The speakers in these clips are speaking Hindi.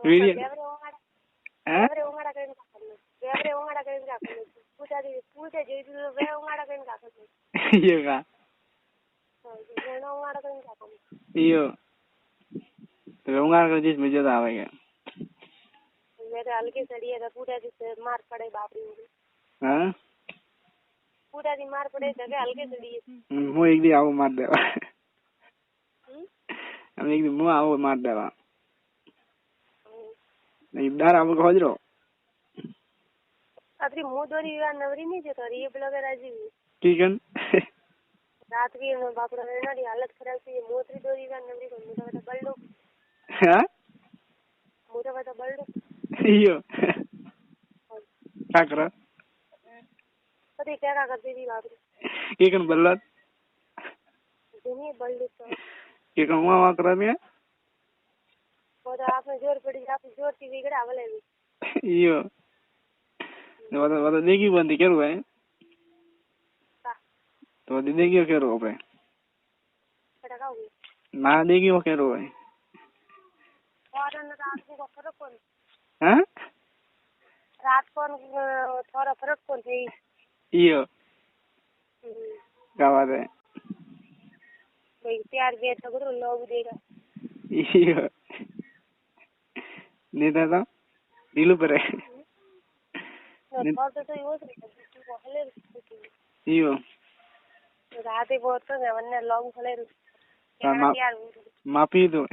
वीडियो કેવરે हैं ઉંગાડા કરીને કાકન કેવરે ઉંગાડા કરીને કાકન પૂજા જેવી તો વે ઉંગાડા કરીને કાકન ये का વેણો ઉંગાડા કરીને કાકન यो तो उंगार कर जिस में ज्यादा आवेगा मेरे हल्के सड़िए तो पूजा से मार पड़े बापरी हाँ पूजा दी मार पड़े जगह हल्के सड़िए मु एक दी आओ मार देवा हम एक दी मु आओ मार देवा नहीं डर आपको खोजरो अतरी मुंह दोरी विवाह नवरी नहीं जो तो ये ब्लॉगर राजी ठीक है रात की बापरा रेनाडी हालत खराब थी मोतरी दोरी विवाह नवरी को मुझे बता बल्डो हाँ मुझे बता बल्डो यो क्या करा पता क्या करती थी बापरी ये कौन बल्लत दुनिया बल्डो तो ये कौन वहाँ करा दिया और आपने जोर पड़ी आपने जोर की बिगड़ा वाले यो वो देखी बंदी क्या हुआ है तो देखी क्या रो पे ना देखी वो क्या रो है हाँ रात को थोड़ा फर्क कौन थी यो क्या बात है भाई प्यार बेच करो लोग देगा यो नहीं था दिलू पर है तो यूज यो रात बहुत तो वन्ने लोग खले मापी दो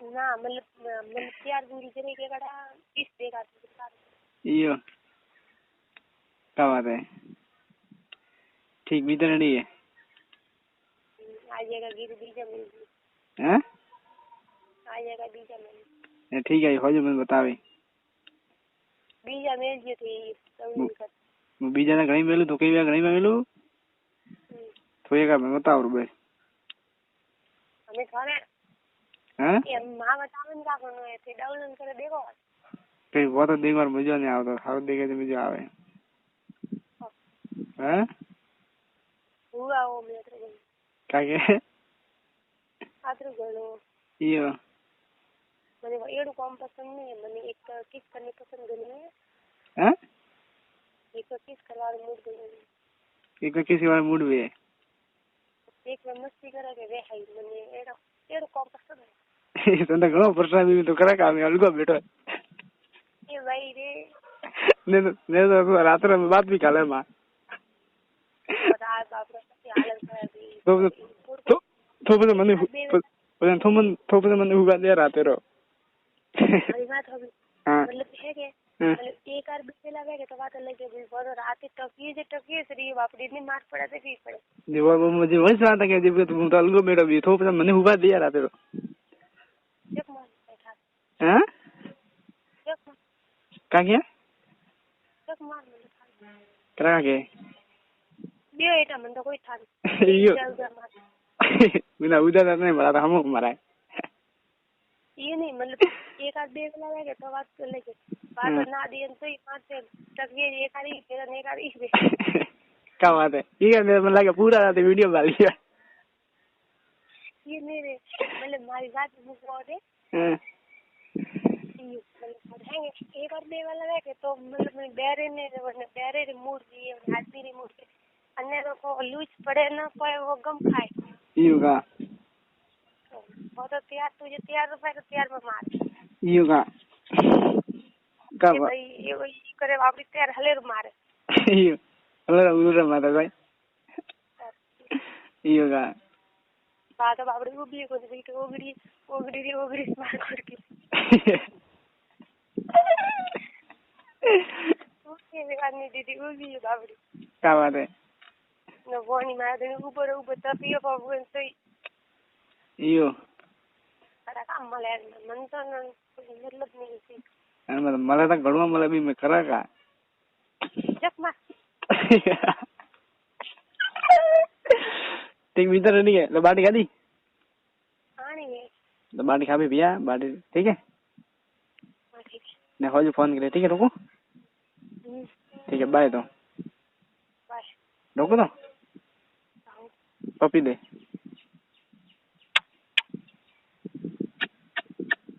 ना मतलब प्यार दूरी जने के कड़ा इस देगा यो क्या बात है ठीक भीतर नहीं है आइएगा गिर बीजा मिल हैं आइएगा बीजा मिल ठीक है हो जो मैं बतावे बीजा मिल जे थी बीजा ना घणी मेलू तो कई बार घणी मेलू तो ये का मैं बताओ बस हमें थाने हैं ये मां बतावन का कोनो है थे डाउनलोड करे देखो कई वो तो देख बार मजा नहीं आवतो हाउ देखे तो मजा आवे हैं हुआ वो मेरे को क्या के आतरो गणो यो મને એડું કામ પસંદ નહીં મને એક કિસ કરને પસંદ ગણી हैं એક કિસ કરવાનું મૂડ ગણી एक किसी वाला मूड भी है एक में मस्ती करे के वे है મને એડું એડું કામ પસंद है तो घणो प्रश्न भी तो करे काम अलगो बैठो ये भाई रे ने तो रात में बात भी काले मां रात बाप रे हालत तो तो मने तो मने हुआ दे राते रो अरे बात हो हां मतलब है के मतलब एक बार बिसे लगे के तो बात लगे भी और रात टकिए से री बाप रे इतनी मार पड़ा से भी पड़े वो मुझे वही बात है कि जब तुम तो अलगो मेरा भी तो मने हुआ दिया राते रो जब मार बैठा हैं जब क्या किया जब मार करा के बियो एटा मन तो कोई था यो बिना उधर नहीं मरा था हम मरा ये नहीं मतलब एक आध देख लगा के तो बात कर लेके बात ना दिए तो ही मार से टकिए एक आधी फिर एक आधी क्या बात है ये मेरे मन लगा पूरा रात वीडियो बना लिया ये मेरे मतलब हमारी बात मुझको दे एक और देवा लगा के तो मतलब मैं बैरे रे मूड दिए हाथी रे मूड के अन्य को लूज पड़े ना कोई वो गम खाए योगा वो तो तैयार तुझे तैयार रुपए तो तैयार में मार योगा कब भाई ये वही करे वापस तैयार हले रू मारे यो हले रू मारे भाई योगा बात बाबड़ी को भी को भी तो ओगड़ी मार करके ओके बेगानी दीदी वो भी बाबड़ी क्या बात है न वोनी मार दे ऊपर तपियो पवन सही यो अरे काम मले मन तो मतलब नहीं थी मला तो घणो मला भी मैं करा का जब मार ठीक भीतर नहीं है लो बाटी खा दी आनी है तो बाटी खा भी भैया बाटी ठीक है ठीक है मैं हो जो फोन करे ठीक है रुको ठीक है बाय तो बाय रुको तो पपी दे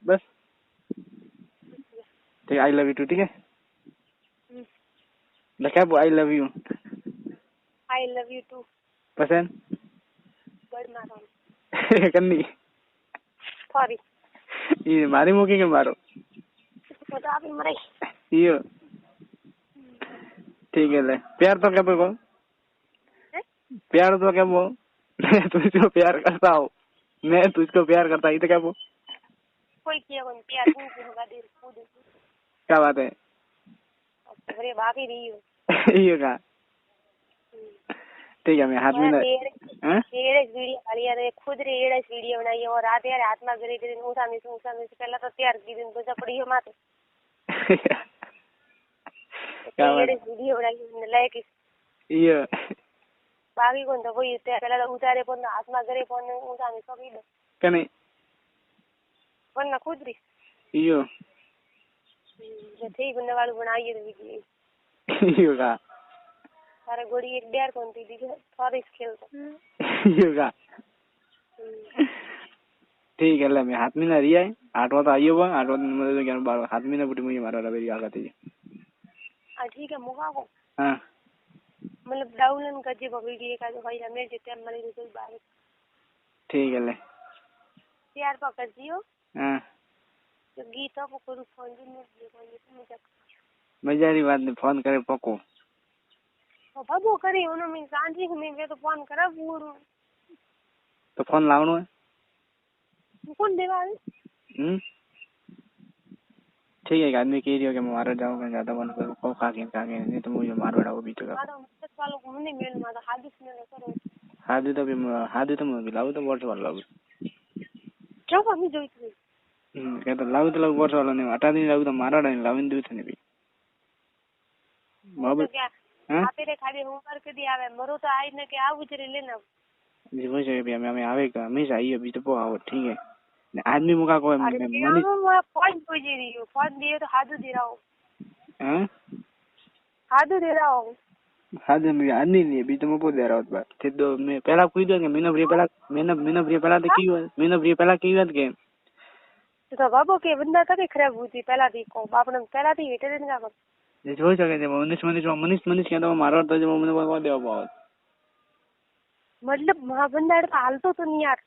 बस ठीक आई लव यू टू, ठीक है? क्या I love you I love you too पसंद बड़ मारो करनी सॉरी ये मारी मुकी के मारो तो आप ही मरे यो ठीक है ले प्यार तो क्या बोल प्यार तो क्या बोल मैं तुझको प्यार करता हूँ मैं तुझको प्यार करता हूँ तो क्या बोल कोई किया कौन प्यार नहीं होगा देर खुद क्या बात है अरे बाकी रही हो ये का ठीक है मैं हाथ में वीडियो वाली यार खुद रे एड़स वीडियो बनाई और रात यार हाथ में गरे दिन ऊसा में पहला तो तैयार की दिन बजा पड़ी है माथे क्या बात एड़स वीडियो बनाई लाइक ये बाकी कौन तो कोई पहला तो उतारे पण हाथ में गरे पण ऊसा में सकी दे कने पण ना खुद रे यो जो थी बंदे वाली बनाई है वीडियो यो का सारे गोड़ी एक डेर कौन थी दी थोड़ी खेलता यो का ठीक है ले मैं हाथ में ना रिया है आठवा तो आइयो बा आठवा मतलब क्या बार हाथ में ना बुटी मुझे मारा रबेरी आगा थी ठीक है मुका को हां मतलब डाउनलोड कर जे वीडियो का जो भाई मेरे जितने मरे तो बाहर ठीक है ले यार पकड़ दियो हां तो गीता को करू फोन दिन में मुझे मजारी बात ने फोन करे पको बाबू करे उन्होंने मैं सांझी में तो फोन करा पूरा तो फोन लावनो है कौन देवा ठीक है आदमी कह रही हो कि मैं मारा जाऊंगा ज्यादा बन करो को खा के नहीं तो मुझे मार बड़ा वो भी तो मारो मुझे वालों को नहीं मेल मारा हादिस में करो हादी तो मैं लाऊ तो वर्ष वाला लाऊ क्या कमी जोई थी कहता लाऊ तो लाऊ वर्ष वाला नहीं हटा नहीं लाऊ तो मारा नहीं लाविन दूध नहीं भी बाबू क्या आपे रे खाली होमवर्क के दिया आवे मरो तो आई ने के आ उजरे लेना जी वो जगह भी हमें आवेगा हमेशा आई अभी तो वो आओ ठीक है आदमी मुका को मैं फोन पूजी रही हूँ फोन दिए तो हाथ दे रहा हूँ हाथ दे रहा हूँ हाथ में आदमी नहीं अभी तो मैं बोल दे रहा हूँ बात थे दो मैं पहला कोई दो मैंने ब्रे पहला तो की मैंने ब्रे पहला की बात के तो बाबू के बंदा कभी खराब हुई थी पहला दी को बाप ने पहला दी वेटे दिन का कर ये हो सके जब मनीष के तो मारो तो जब मैंने को देव बहुत मतलब वहां बंदा हाल तो नहीं यार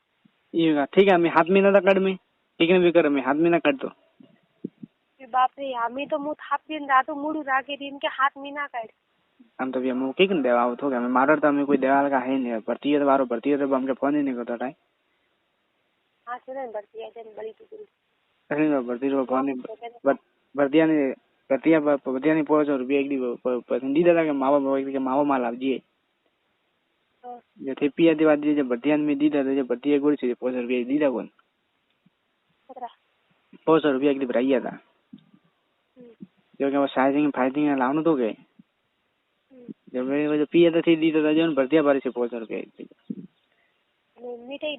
ये ठीक है मैं हाथ में ना काट में ठीक है भी कर मैं हाथ में ना काट दो बाप रे हमें तो मुंह थाप दिन रातो मुड़ू राके दिन के हाथ में ना काट हम तो भी हम के कन देवा हो तो क्या मैं मारो तो हमें कोई देवाल का है नहीं भर्ती है तो बारो भर्ती है तो हमके फोन ही नहीं करता था हां सुन भर्ती है जन बड़ी टुकड़ी अरे ना भर्ती रो फोन भर्तिया नहीं ₹500 एक दी पसंदीदा था कि मावा माल आप जी जो थे पिया दिवा दी जब भर्तिया में दी था जब भर्तिया गुड़ से ₹500 दी था कौन ₹500 एक दी भराइया था जो कि वो साइजिंग फाइटिंग लाउन तो गए जब मैं जो पिया था थी दी था जो भर्तिया बारी से ₹500 मिठाई